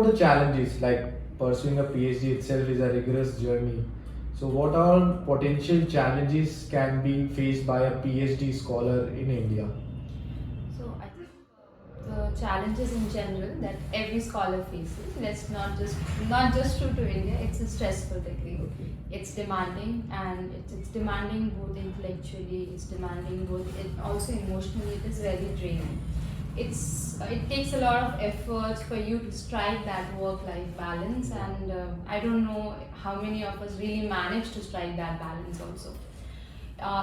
about the challenges? Like pursuing a PhD itself is a rigorous journey. So, what all potential challenges can be faced by a PhD scholar in India? So I think the challenges in general that every scholar faces. Let's not just true to India. It's a stressful degree. Okay. It's demanding, and it's demanding both intellectually. It's demanding both. It also emotionally. It is very draining. It takes a lot of effort for you to strike that work-life balance, and I don't know how many of us really manage to strike that balance also.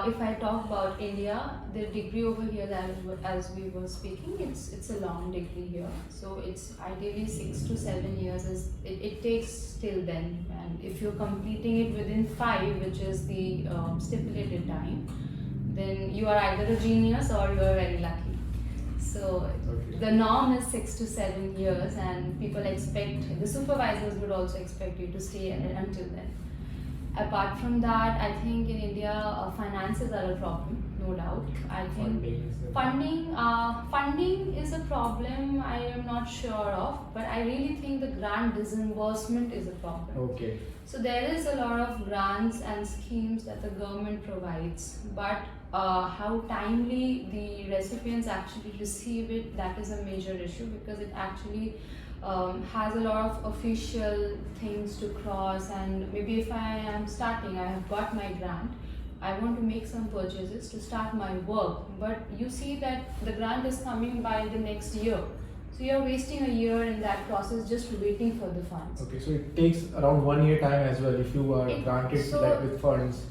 If I talk about India, the degree over here that as we were speaking, it's a long degree here. So it's ideally 6 to 7 years. It takes till then, and if you're completing it within 5, which is the stipulated time, then you are either a genius or you are very lucky. So Okay. the norm is 6 to 7 years, and people expect the supervisors would also expect you to stay until then. Apart from that, I think in India, finances are a problem, no doubt. I think funding is a problem. I am not sure of, but I really think the grant disbursement is a problem. Okay. So there is a lot of grants and schemes that the government provides, but how timely the recipients actually receive it, that is a major issue, because it actually has a lot of official things to cross. And maybe if I am starting, I have got my grant, I want to make some purchases to start my work, but you see that the grant is coming by the next year. So you're wasting a year in that process just waiting for the funds. Okay, so it takes around 1 year time as well if you are granted So like with funds.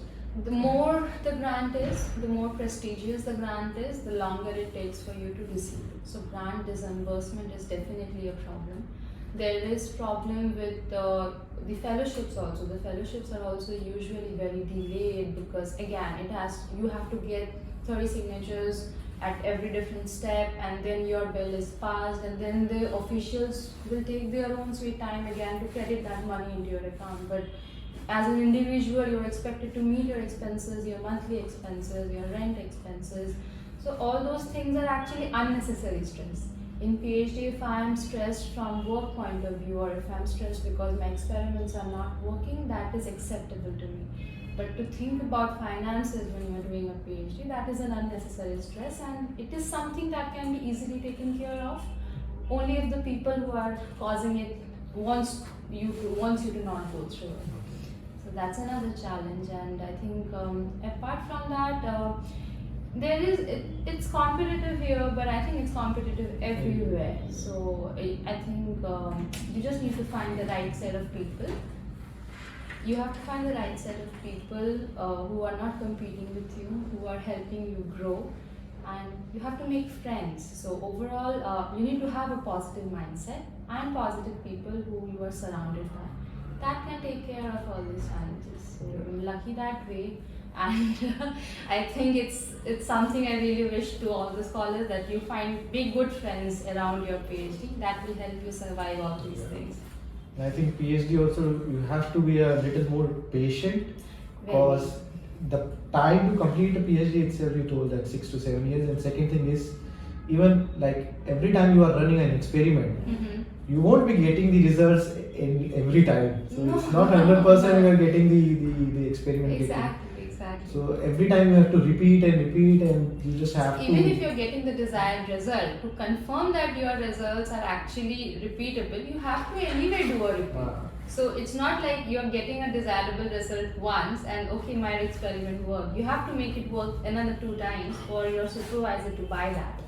the more the grant is, the more prestigious the grant is, the longer it takes for you to receive it. So grant disbursement is definitely a problem. There is problem with the fellowships also. The fellowships are also usually very delayed, because again, you have to get 30 signatures at every different step, and then your bill is passed, and then the officials will take their own sweet time again to credit that money into your account. But as an individual, you're expected to meet your expenses, your monthly expenses, your rent expenses. So all those things are actually unnecessary stress. In PhD, if I am stressed from work point of view, or if I'm stressed because my experiments are not working, that is acceptable to me. But to think about finances when you're doing a PhD, that is an unnecessary stress, and it is something that can be easily taken care of only if the people who are causing it wants you to not go through it. So that's another challenge. And I think apart from that, it's competitive here, but I think it's competitive everywhere. So I think you just need to find the right set of people. You have to find the right set of people who are not competing with you, who are helping you grow, and you have to make friends. So overall, you need to have a positive mindset and positive people who you are surrounded by. That can take care of all these challenges. So I'm lucky that way, and I think it's something I really wish to all the scholars, that you find big good friends around your PhD. That will help you survive all these things. And I think PhD also you have to be a little more patient, because the time to complete a PhD itself, you told that 6 to 7 years. And second thing is, even like every time you are running an experiment, you won't be getting the results in every time. So No. it's not 100% you are getting the experiment getting. Exactly. So every time you have to repeat and repeat, and you just have Even to. if you're getting the desired result, to confirm that your results are actually repeatable, you have to anyway do a repeat. So it's not like you're getting a desirable result once and okay, my experiment worked. You have to make it work another 2 times for your supervisor to buy that,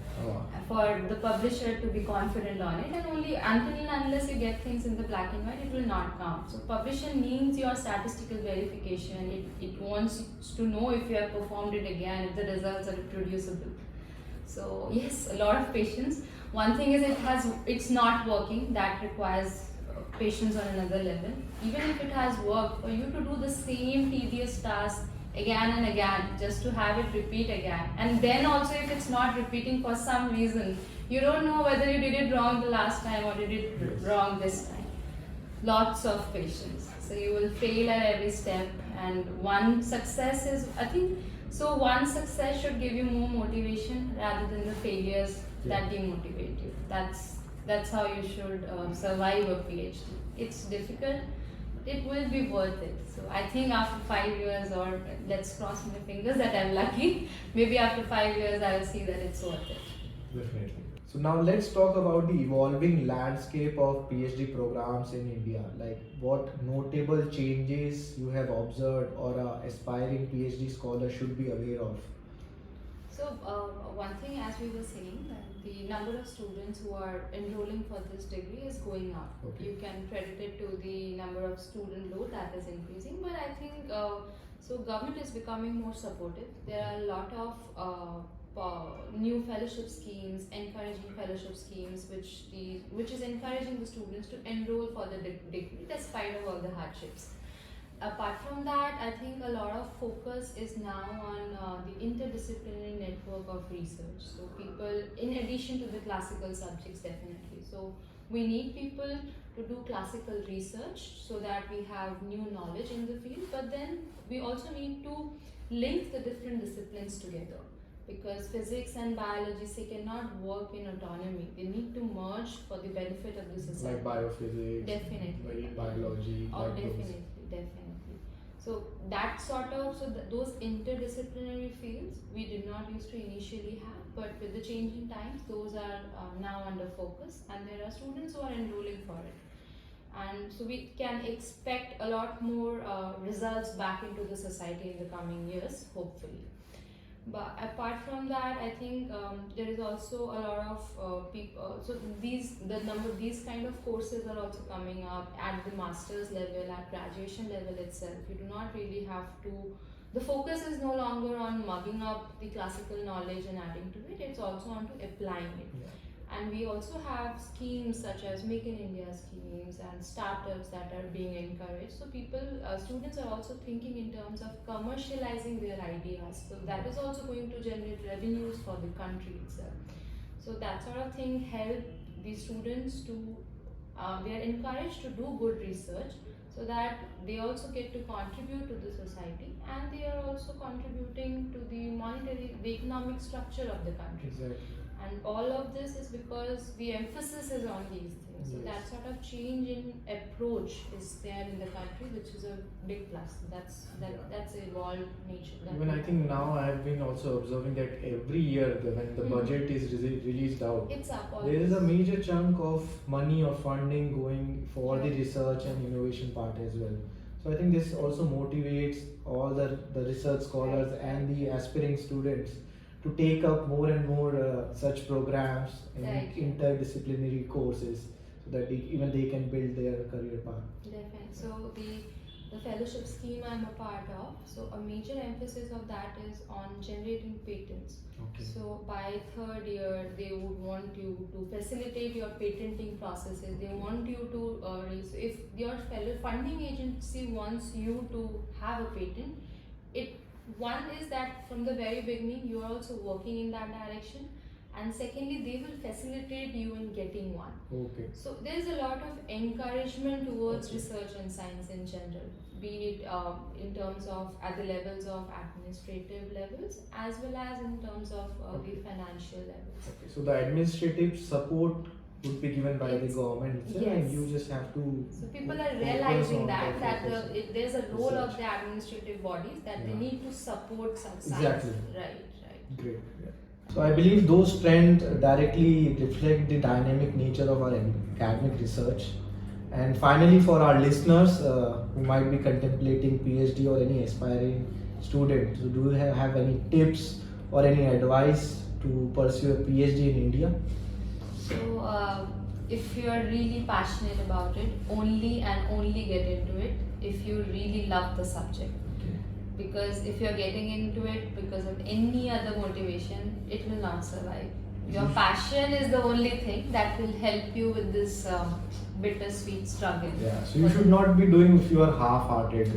for the publisher to be confident on it, and only until and unless you get things in the black and white, it will not count. So publisher needs your statistical verification. It wants to know if you have performed it again, if the results are reproducible. So yes, a lot of patience. One thing is it's not working. That requires patience on another level. Even if it has worked, for you to do the same tedious task again and again, just to have it repeat again, and then also if it's not repeating for some reason, you don't know whether you did it wrong the last time or did it wrong this time. Lots of patience. So you will fail at every step, and one success should give you more motivation rather than the failures that demotivate you. That's That's how you should survive a PhD. It's difficult, but it will be worth it. So I think after 5 years, or let's cross my fingers that I'm lucky, maybe after 5 years I will see that it's worth it. Definitely. So now let's talk about the evolving landscape of PhD programs in India. Like what notable changes you have observed or a aspiring PhD scholar should be aware of. So one thing, as we were saying, that the number of students who are enrolling for this degree is going up. Okay. You can credit it to the number of student load that is increasing, but I think so government is becoming more supportive. There are a lot of new fellowship schemes, encouraging fellowship schemes, which is encouraging the students to enroll for the degree despite of all the hardships. Apart from that, I think a lot of focus is now on the interdisciplinary network of research. So people, in addition to the classical subjects, definitely. So we need people to do classical research so that we have new knowledge in the field, but then we also need to link the different disciplines together, because physics and biology, they cannot work in autonomy. They need to merge for the benefit of the society. Like biophysics, Definitely. biology. Oh, like those. definitely. So that sort of, those interdisciplinary fields we did not used to initially have, but with the changing times, those are now under focus, and there are students who are enrolling for it. And so we can expect a lot more results back into the society in the coming years, hopefully. But apart from that, I think there is also a lot of people. So these kind of courses are also coming up at the master's level, at graduation level itself. You do not really have to. The focus is no longer on mugging up the classical knowledge and adding to it. It's also on to applying it. Yeah. And we also have schemes such as Make in India schemes and startups that are being encouraged. So students are also thinking in terms of commercializing their ideas. So that is also going to generate revenues for the country itself. So that sort of thing help the students to, they are encouraged to do good research so that they also get to contribute to the society, and they are also contributing to the economic structure of the country. Exactly. And all of this is because the emphasis is on these things. So Yes. that sort of change in approach is there in the country, which is a big plus. That's evolved nature. Even I think now I have been also observing that every year when the budget is released out, it's up. there is a major chunk of money or funding going for the research and innovation part as well. So I think this also motivates all the research scholars and the aspiring students to take up more and more such programs and Right. interdisciplinary courses, so that even they can build their career path. Definitely. So the fellowship scheme I'm a part of, so a major emphasis of that is on generating patents. Okay. So by third year, they would want you to facilitate your patenting processes. They want you to, if your fellow funding agency wants you to have a patent, one is that from the very beginning you are also working in that direction, and secondly they will facilitate you in getting one. Okay. So there is a lot of encouragement towards Okay. research and science in general, be it in terms of at the levels of administrative levels as well as in terms of the financial levels. Okay. So the administrative support would be given by the Yes. government itself, and Yes. you just have to. So people are focus realizing on that focus. there's a role of Research. the administrative bodies that they Yeah. need to support some science. Exactly. Right. Great. Yeah. So I believe those trends directly reflect the dynamic nature of our academic research. And finally, for our listeners who might be contemplating PhD or any aspiring student, so do you have any tips or any advice to pursue a PhD in India? So if you are really passionate about it, only and only get into it if you really love the subject. Okay. Because if you're getting into it because of any other motivation, it will not survive. Your passion is the only thing that will help you with this bittersweet struggle. Yeah. So you should not be doing if you are half-hearted.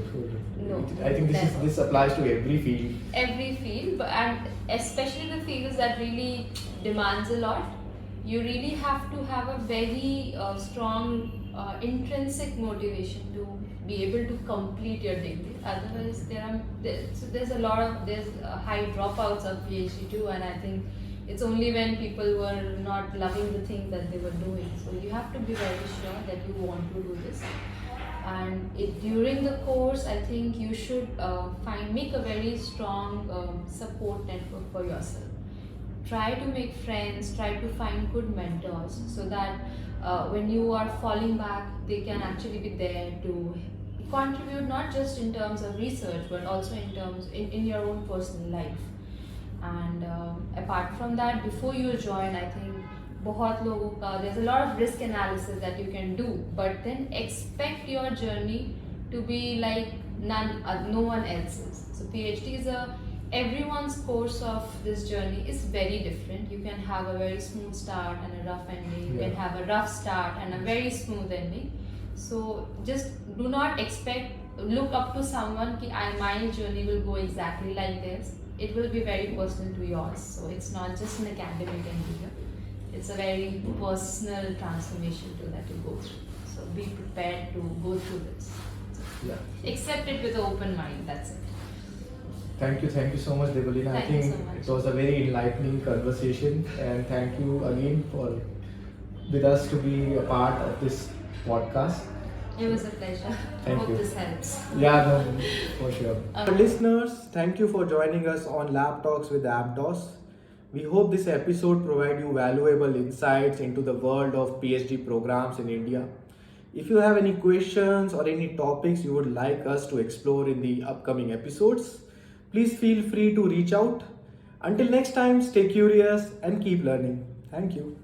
No, I think never. this applies to every field. Every field, and especially the fields that really demands a lot, you really have to have a very strong intrinsic motivation to be able to complete your degree. Otherwise, there's a high dropouts of PhD too, and I think It's only when people were not loving the thing that they were doing. So you have to be very sure that you want to do this. And during the course, I think you should make a very strong support network for yourself. Try to make friends, try to find good mentors, so that when you are falling back, they can actually be there to contribute, not just in terms of research but also in terms in your own personal life. And apart from that, before you join, I think there's a lot of risk analysis that you can do, but then expect your journey to be like no one else's. So PhD is everyone's course of this journey is very different. You can have a very smooth start and a rough ending. You can have a rough start and a very smooth ending. So just do not look up to someone ki my journey will go exactly like this. It will be very personal to yours. So it's not just an academic endeavor. It's a very personal transformation that you go through. So be prepared to go through this. Yeah. Accept it with an open mind. That's it. Thank you so much, Devalina. I Thank you think so much. it was a very enlightening conversation, and thank you again for with us to be a part of this podcast. It was a pleasure. Thank Hope you. this helps. Yeah, no, for sure. Listeners, thank you for joining us on Lab Talks with Aptos. We hope this episode provided you valuable insights into the world of PhD programs in India. If you have any questions or any topics you would like us to explore in the upcoming episodes, please feel free to reach out. Until next time, stay curious and keep learning. Thank you.